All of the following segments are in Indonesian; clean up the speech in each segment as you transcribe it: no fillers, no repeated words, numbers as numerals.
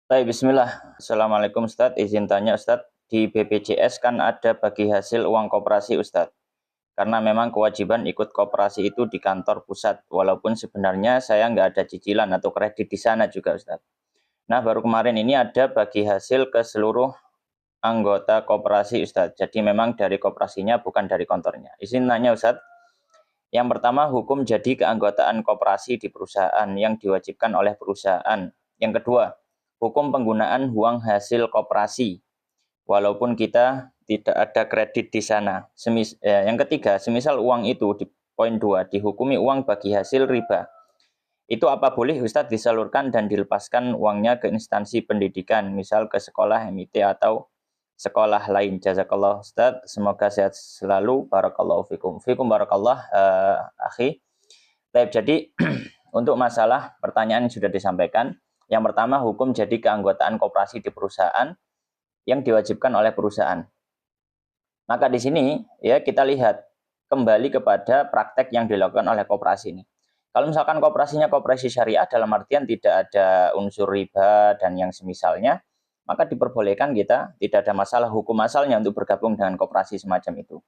Baik, bismillah. Assalamualaikum Ustadz, izin tanya Ustadz, di BPJS kan ada bagi hasil uang koperasi Ustadz. Karena memang kewajiban ikut koperasi itu di kantor pusat, walaupun sebenarnya saya nggak ada cicilan atau kredit di sana juga Ustadz. Nah, baru kemarin ini ada bagi hasil ke seluruh anggota koperasi Ustadz. Jadi memang dari koperasinya bukan dari kantornya. Izin tanya Ustadz, yang pertama hukum jadi keanggotaan koperasi di perusahaan yang diwajibkan oleh perusahaan. Yang kedua, hukum penggunaan uang hasil koperasi walaupun kita tidak ada kredit di sana. Yang ketiga, semisal uang itu di poin 2 dihukumi uang bagi hasil riba. Itu apa boleh Ustadz disalurkan dan dilepaskan uangnya ke instansi pendidikan, misal ke sekolah MIT atau sekolah lain. Jazakallah Ustadz, semoga sehat selalu. Barakallahu fikum. Fikum barakallah, akhi. Baik, jadi untuk masalah pertanyaan yang sudah disampaikan, yang pertama hukum jadi keanggotaan koperasi di perusahaan yang diwajibkan oleh perusahaan. Maka di sini ya kita lihat kembali kepada praktek yang dilakukan oleh koperasi ini. Kalau misalkan koperasinya koperasi syariah dalam artian tidak ada unsur riba dan yang semisalnya, maka diperbolehkan kita, tidak ada masalah hukum asalnya untuk bergabung dengan koperasi semacam itu.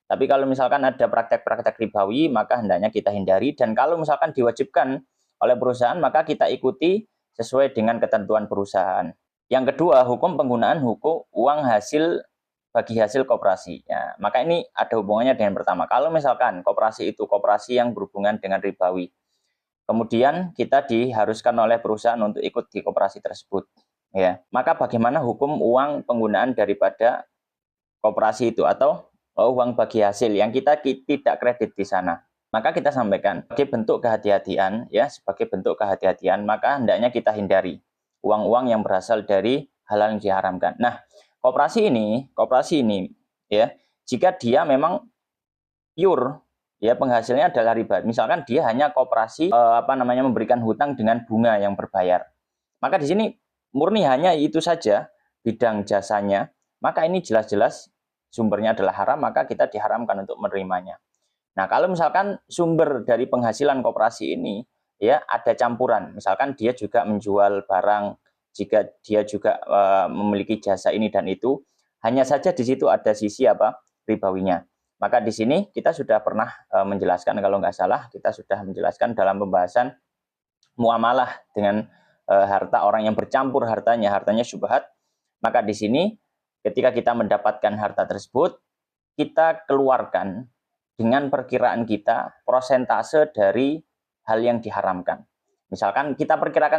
Tapi kalau misalkan ada praktek-praktek ribawi, maka hendaknya kita hindari. Dan kalau misalkan diwajibkan oleh perusahaan, maka kita ikuti sesuai dengan ketentuan perusahaan. Yang kedua, hukum penggunaan hukum uang hasil bagi hasil koperasi. Ya, maka ini ada hubungannya dengan pertama. Kalau misalkan koperasi itu koperasi yang berhubungan dengan ribawi, kemudian kita diharuskan oleh perusahaan untuk ikut di koperasi tersebut. Ya, maka bagaimana hukum uang penggunaan daripada koperasi itu atau uang bagi hasil yang kita tidak kredit di sana? Maka kita sampaikan sebagai bentuk kehati-hatian, ya, sebagai bentuk kehati-hatian, maka hendaknya kita hindari uang-uang yang berasal dari hal yang diharamkan. Nah, koperasi ini, ya, jika dia memang pure, ya, penghasilnya adalah riba. Misalkan dia hanya koperasi memberikan hutang dengan bunga yang berbayar. Maka di sini murni hanya itu saja bidang jasanya, maka ini jelas-jelas sumbernya adalah haram, maka kita diharamkan untuk menerimanya. Nah, kalau misalkan sumber dari penghasilan koperasi ini ya ada campuran, misalkan dia juga menjual barang, jika dia juga memiliki jasa ini dan itu, hanya saja di situ ada sisi ribawinya. Maka di sini kita sudah pernah menjelaskan, kalau nggak salah kita sudah menjelaskan dalam pembahasan muamalah dengan harta orang yang bercampur hartanya syubhat. Maka di sini ketika kita mendapatkan harta tersebut, kita keluarkan dengan perkiraan kita persentase dari hal yang diharamkan. Misalkan kita perkirakan